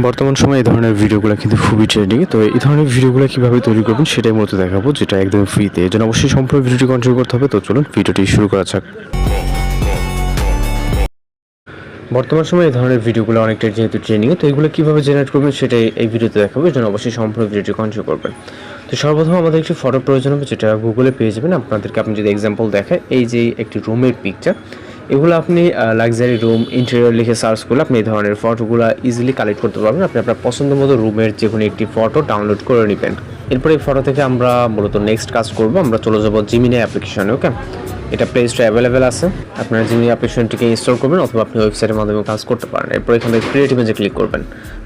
বর্তমান সময়ে এই ধরনের ভিডিওগুলো কিন্তু খুবই ট্রেন্ডিং। তো এই ধরনের ভিডিওগুলো কীভাবে তৈরি করবেন সেটাই মূলত দেখাবো, যেটা একদম ফ্রিতে। এর জন্য অবশ্যই সম্পূর্ণ ভিডিওটি কন্টিনিউ করতে হবে। তো চলুন ভিডিওটি শুরু করা যাক। বর্তমান সময়ে এই ধরনের ভিডিওগুলো অনেকটা যেহেতু ট্রেন্ডিং, তো এগুলো কীভাবে জেনারেট করবেন সেটাই এই ভিডিওতে দেখাবো। এর জন্য অবশ্যই সম্পূর্ণ ভিডিওটি কন্টিনিউ করবেন। তো সর্বপ্রথম আমাদের একটি ফটো প্রয়োজন হবে, যেটা গুগলে পেয়ে যাবেন। আপনাদেরকে আপনি যদি এক্সাম্পল দেখায়, এই যে একটি রুমের পিকচার, এগুলো আপনি লাক্সারি রুম ইন্টেরিয়র লিখে সার্চ করলে আপনি এই ধরনের ফটোগুলো ইজিলি কালেক্ট করতে পারবেন। আপনি আপনার পছন্দ মতো রুমের যে কোনো একটি ফটো ডাউনলোড করে নেবেন। এরপরে এই ফটো থেকে আমরা মূলত নেক্সট কাজ করব, আমরা চলে যাব জিমিনি অ্যাপ্লিকেশনে। ওকে, এটা প্লে স্টোরে অ্যাভেলেবেল আছে। আপনারা জিমিনি অ্যাপ্লিকেশনটিকে ইনস্টল করবেন অথবা আপনি ওয়েবসাইটের মাধ্যমে কাজ করতে পারেন। এরপর এখান থেকে ক্রিয়েট ইমেজে ক্লিক করবেন,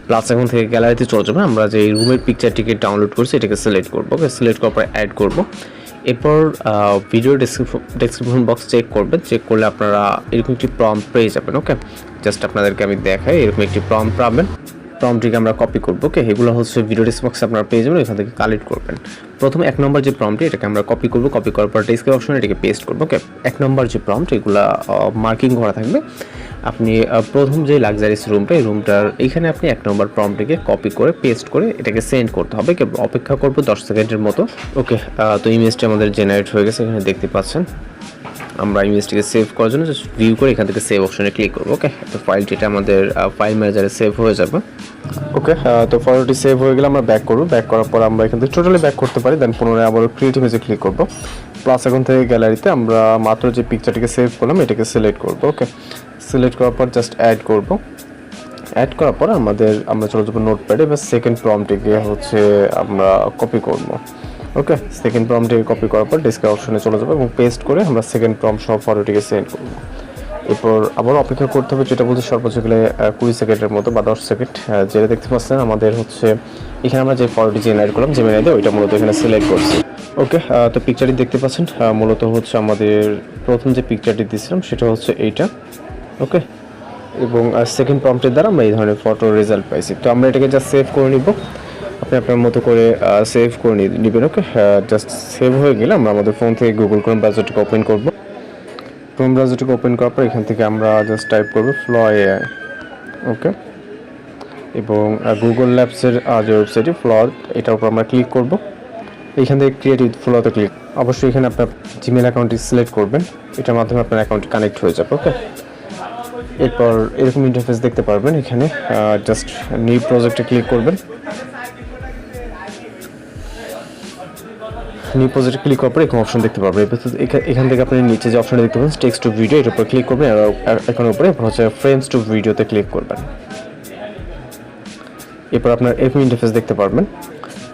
প্লাস এখন থেকে গ্যালারিতে চলে যাবেন। আমরা যে রুমের পিকচারটিকে ডাউনলোড করছি এটাকে সিলেক্ট করবো। ওকে, সিলেক্ট করার পর অ্যাড করবো। এরপর ভিডিও ডেসক্রিপশন বক্স চেক করবেন। চেক করলে আপনারা এরকম একটি প্রম্পট পেয়ে যাবেন। ওকে, জাস্ট আপনাদেরকে আমি দেখাই, এরকম একটি প্রম্পট পাবেন। প্রম্পটটিকে আমরা কপি করবো। ওকে, এগুলো হচ্ছে ভিডিও ডেসক্রিপশন বক্সে আপনারা পেয়ে যাবেন, এখান থেকে কালেক্ট করবেন। প্রথমে 1 নম্বর যে প্রম্পটটি, এটাকে আমরা কপি করবো। কপি করার পর ডেসক্রিপশন অপশনে এটাকে পেস্ট করবো। ওকে, 1 নম্বর যে প্রম্পট, এগুলা মার্কিং করা থাকবে। আপনি প্রথম যে লাক্সারিস রুমটা, এই রুমটার এইখানে আপনি 1 নম্বর প্রম্পটটিকে কপি করে পেস্ট করে এটাকে সেন্ড করতে হবে। অপেক্ষা করবো 10 সেকেন্ডের মতো। ওকে, তো ইমেজটি আমাদের জেনারেট হয়ে গেছে, এখানে দেখতে পাচ্ছেন। আমরা ইমেজটিকে সেভ করার জন্য জাস্ট ভিউ করে এখান থেকে সেভ অপশনে ক্লিক করবো। ওকে, তো ফাইলটি আমাদের ফাইল ম্যানেজারে সেভ হয়ে যাবে। ওকে, তো ফটোটি সেভ হয়ে গেলে আমরা ব্যাক করবো। ব্যাক করার পর আমরা এখান থেকে টোটালি ব্যাক করতে পারি। দেন পুনরায় আবার ক্রিয়েট ইমেজে ক্লিক করবো। প্লাস এখন থেকে গ্যালারিতে আমরা মাত্র যে পিকচারটিকে সেভ করলাম এটাকে সিলেক্ট করবো। ওকে, সিলেক্ট করার পর জাস্ট অ্যাড করবো। অ্যাড করার পর আমরা চলে যাবো নোটপ্যাডে। এবার সেকেন্ড প্রম্পটটিকে হচ্ছে আমরা কপি করবো। ওকে, সেকেন্ড প্রম্পটটিকে কপি করার পর ডেসক্রিপশন অপশনে চলে যাবো এবং পেস্ট করে আমরা সেকেন্ড প্রম্পট সহ ফটোটিকে সেন্ড করবো। এরপর আবার অপেক্ষা করতে হবে, যেটা বলছে সর্বোচ্চ গেলে 20 সেকেন্ডের মতো বা 10 সেকেন্ড। যেটা দেখতে পাচ্ছেন আমাদের হচ্ছে এখানে আমরা যে ফটোটি জেনারেট করলাম জিমেনাইতে, ওইটা মূলত এখানে সিলেক্ট করছি। ওকে, তো পিকচারটি দেখতে পাচ্ছেন, মূলত হচ্ছে আমাদের প্রথম যে পিকচারটি দিয়েছিলাম সেটা হচ্ছে এইটা। ওকে, এবং সেকেন্ড প্রম্পটের দ্বারা আমরা এই ধরনের ফটো রেজাল্ট পাইছি। তো আমরা এটাকে জাস্ট সেভ করে নিব। আপনি আপনার মতো করে সেভ করে নেবেন। ওকে, জাস্ট সেভ হয়ে গেলে আমরা আমাদের ফোন থেকে গুগল ক্রোম ব্রাউজারটিকে ওপেন করব। ক্রোম ব্রাউজারটিকে ওপেন করার পর এখান থেকে আমরা জাস্ট টাইপ করব ফ্লো এআই। ওকে, এবং গুগল ল্যাবসের যে ওয়েবসাইটটি ফ্লো, এটার উপর আমরা ক্লিক করব। এখান থেকে ক্রিয়েট উইথ ফ্লোতে ক্লিক। অবশ্যই এখানে আপনার জিমেল অ্যাকাউন্টটি সিলেক্ট করবেন, এটার মাধ্যমে আপনার অ্যাকাউন্টটি কানেক্ট হয়ে যাবে। ওকে, এরপর এরকম ইন্টারফেস দেখতে পারবেন। এখানে জাস্ট নিউ প্রজেক্টে ক্লিক করবেন। নিউ প্রজেক্টে ক্লিক করার পর এরকম অপশন দেখতে পারবেন। এখান থেকে আপনি নিচে যে অপশনটা দেখতে পাবেন টেক্সট টু ভিডিও, এটার উপর ক্লিক করবেন। এখন উপরে হচ্ছে ফ্রেমস টু ভিডিওতে ক্লিক করবেন। এরপর আপনার এরকম ইন্টারফেস দেখতে পারবেন।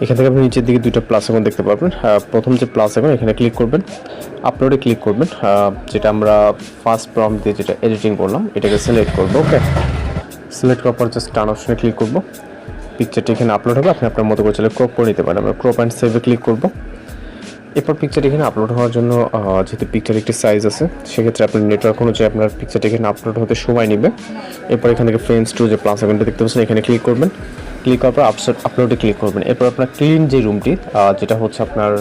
এখান থেকে আপনি নিচের দিকে 2টা প্লাস আইকন দেখতে পারবেন। প্রথম যে প্লাস আইকন, এখানে ক্লিক করবেন, আপলোডে ক্লিক করবেন। যেটা আমরা ফার্স্ট প্রম্পট দিয়ে যেটা এডিটিং করলাম এটাকে সিলেক্ট করব। ওকে, সিলেক্ট করার পর জাস্ট টার্ন অপশনে ক্লিক করব। পিকচারটি এখানে আপলোড হবে, আপনি আপনার মতো করে চলে ক্রপ করে নিতে পারেন। আমরা ক্রপ অ্যান্ড সেভে ক্লিক করব। এরপর পিকচারটি এখানে আপলোড হওয়ার জন্য যেহেতু পিকচার একটি সাইজ আছে, সেক্ষেত্রে আপনার নেটওয়ার্ক অনুযায়ী আপনার পিকচারটি এখানে আপলোড হতে সময় নেবে। এরপর এখান থেকে ফ্রেমস টু যে প্লাস আইকনটা দেখতে পাচ্ছেন এখানে ক্লিক করবেন। ক্লিক করার পর আপলোডে ক্লিক করবেন। এরপর আপনার ক্লিন যে রুমটি, যেটা হচ্ছে আপনার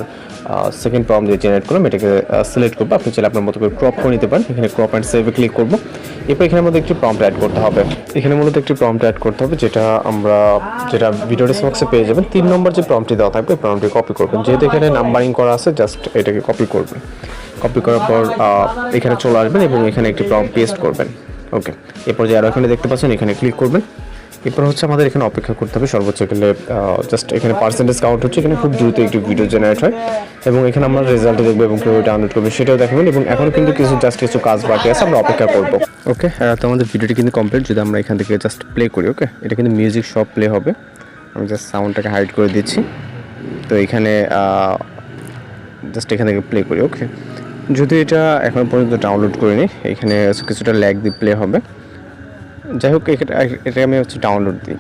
সেকেন্ড প্রম্পট দিয়ে জেনারেট করলাম, এটাকে সিলেক্ট করবো। আপনি চাইলে আপনার মতো করে ক্রপ করে নিতে পারেন। এখানে ক্রপ অ্যান্ড সেভে ক্লিক করব। এরপর এখানে মধ্যে একটি প্রম্পট অ্যাড করতে হবে। এখানে মূলত একটি প্রম্পট অ্যাড করতে হবে, যেটা ভিডিও ডেসক্রিপশন বক্সে পেয়ে যাবেন। 3 নম্বর যে প্রম্পটটি দেওয়া থাকবে প্রম্পটটি কপি করবেন। যেহেতু এখানে নাম্বারিং করা আছে, জাস্ট এটাকে কপি করবেন। কপি করার পর এখানে চলে আসবেন এবং এখানে একটি প্রম্পট পেস্ট করবেন। ওকে, এরপর যে আরও এখানে দেখতে পাচ্ছেন এখানে ক্লিক করবেন। এরপর হচ্ছে আমাদের এখানে অপেক্ষা করতে হবে সর্বোচ্চ গেলে জাস্ট এখানে পার্সেন্টেজ কাউন্ট হচ্ছে। এখানে খুব দ্রুত একটি ভিডিও জেনারেট হয় এবং এখানে আমরা রেজাল্ট দেখবো এবং কেউ ডাউনলোড করবে সেটাও দেখাবেন। এবং এখন কিন্তু কিছু কাজ বাকি আছে, আমরা অপেক্ষা করব। ওকে, তো আমাদের ভিডিওটি কিন্তু কমপ্লিট। যদি আমরা এখান থেকে জাস্ট প্লে করি, ওকে, এটা কিন্তু মিউজিক সব প্লে হবে। আমি জাস্ট সাউন্ডটাকে হাইড করে দিচ্ছি। তো এখানে জাস্ট এখান থেকে প্লে করি। ওকে, যদি এটা এখন পর্যন্ত ডাউনলোড করিনি, এখানে কিছুটা ল্যাগ দিয়ে প্লে হবে। যাই হোক, এটা আমি হচ্ছে ডাউনলোড দিই,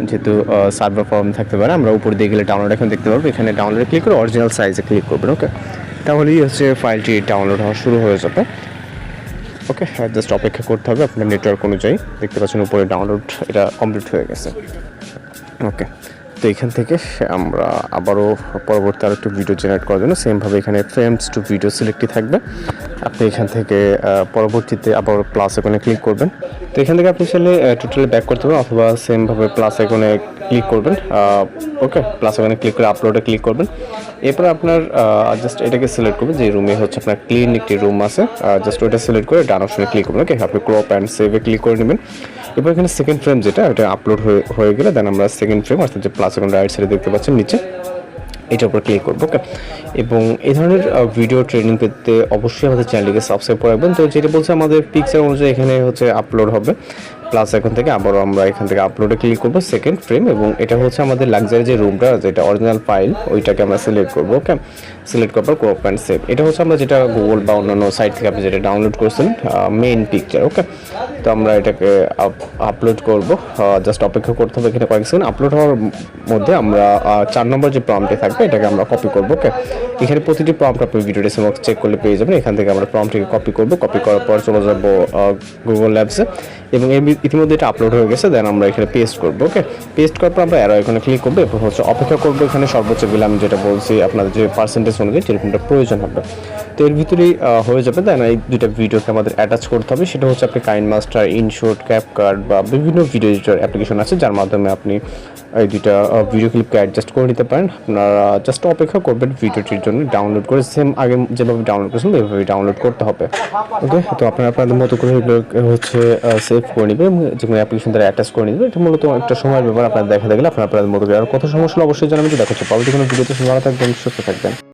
যেহেতু সার্ভার প্রবলেম থাকতে পারে। আমরা উপর দিয়ে গেলে ডাউনলোড এখন দেখতে পারবো। এখানে ডাউনলোডে ক্লিক করে অরিজিনাল সাইজে ক্লিক করবেন। ওকে, তাহলেই হচ্ছে ফাইলটি ডাউনলোড হওয়া শুরু হয়ে যাবে। ওকে, জাস্ট অপেক্ষা করতে হবে আপনার নেটওয়ার্ক অনুযায়ী। দেখতে পাচ্ছেন উপরে ডাউনলোড এটা কমপ্লিট হয়ে গেছে। ওকে, তো এখান থেকে আমরা আবারও পরবর্তী আরেকটু ভিডিও জেনারেট করার জন্য সেমভাবে এখানে ফ্রেমস টু ভিডিও সিলেক্টই থাকবে। আপনি এখান থেকে পরবর্তীতে আবার প্লাস আইকনে ক্লিক করবেন। তো এখান থেকে আপনি চাইলে টোটালি ব্যাক করতে পারেন অথবা সেমভাবে প্লাস আইকনে ক্লিক করবেন। ওকে, প্লাস আইকনে ক্লিক করে আপলোডে ক্লিক করবেন। এরপর আপনার জাস্ট এটাকে সিলেক্ট করবেন যে রুমে হচ্ছে আপনার ক্লিন একটি রুম আছে, জাস্ট ওইটা সিলেক্ট করে ডান অপশনে ক্লিক করবেন। ওকে, আপনি ক্রপ অ্যান্ড সেভে ক্লিক করে নেবেন। এরপর এখানে সেকেন্ড ফ্রেম যেটা ওটা আপলোড হয়ে গেলে দেন আমরা সেকেন্ড ফ্রেম অর্থাৎ যে প্লাস আইকন রাইট সাইডে দেখতে পাচ্ছেন নিচে এটার উপর ক্লিক করবো। ওকে, এবং এই ধরনের ভিডিও ট্রেনিং পেতে অবশ্যই আমাদের চ্যানেলটিকে সাবস্ক্রাইব করে রাখবেন। তো যেটা বলছে আমাদের পিকচার অনুযায়ী এখানে হচ্ছে আপলোড হবে প্লাস এখন থেকে আবারও আমরা এখান থেকে আপলোডে ক্লিক করবো সেকেন্ড ফ্রেম, এবং এটা হচ্ছে আমাদের লাক্সারি যে রুমটা যেটা অরিজিনাল ফাইল ওইটাকে আমরা সিলেক্ট করবো। ওকে, সিলেক্ট করার পর ক্রপ অ্যান্ড সেভ, এটা হচ্ছে আমরা যেটা গুগল বা অন্যান্য সাইট থেকে আপনি যেটা ডাউনলোড করছেন মেইন পিকচার। ওকে, তো আমরা এটাকে আপলোড করব, জাস্ট অপেক্ষা করতে হবে এখানে কয়েক সেকেন্ড। আপলোড হওয়ার মধ্যে আমরা 4 নম্বর যে প্রম্পটে থাকবে এটাকে আমরা কপি করবো। ওকে, এখানে প্রতিটি প্রম্পট আপনি ভিডিও ডেসক্রিপশন চেক করলে পেয়ে যাবেন। এখান থেকে আমরা প্রম্পটটিকে কপি করবো, কপি করার পর চলে যাবো গুগল ল্যাবসে, এবং ইতিমধ্যে এটা আপলোড হয়ে গেছে। দেন আমরা এখানে পেস্ট করবো। ওকে, পেস্ট করার পর আমরা অ্যারো এখানে ক্লিক করবো, এরপর হচ্ছে অপেক্ষা করবো। এখানে সর্বোচ্চ বিল আমি যেটা বলছি আপনাদের যে পার্সেন্টেজ অনুযায়ী যেরকমটা প্রয়োজন হবে তো এর ভিতরেই হয়ে যাবে। দেন এই দুইটা ভিডিওকে আমাদের অ্যাটাচ করতে হবে, সেটা হচ্ছে আপনি কাইনমাস্টার, ইনশট, ক্যাপকাট বা বিভিন্ন ভিডিও এডিটর অ্যাপ্লিকেশন আছে যার মাধ্যমে আপনি এই দুইটা ভিডিও ক্লিপকে অ্যাডজাস্ট করে নিতে পারেন। আপনারা জাস্ট অপেক্ষা করবেন ভিডিওটির জন্য ডাউনলোড করে, সেম আগে যেভাবে ডাউনলোড করেছেন ওইভাবে ডাউনলোড করতে হবে। ওকে, তো আপনারা আপনাদের মতো করে এগুলোকে হচ্ছে সেভ করে নেবেন, যে কোনো অ্যাপ্লিকেশন দ্বারা অ্যাটাচ করে নেবেন। এটা মূলত একটা সময়ের ব্যাপার, আপনারা দেখা দেখলে আপনারা আপনাদের মতো করে আর কত সমস্যা অবশ্যই জানাবেন। দেখা হচ্ছে পরবর্তী কোনো ভিডিওতে। ভালো থাকবেন, সুস্থ থাকবেন।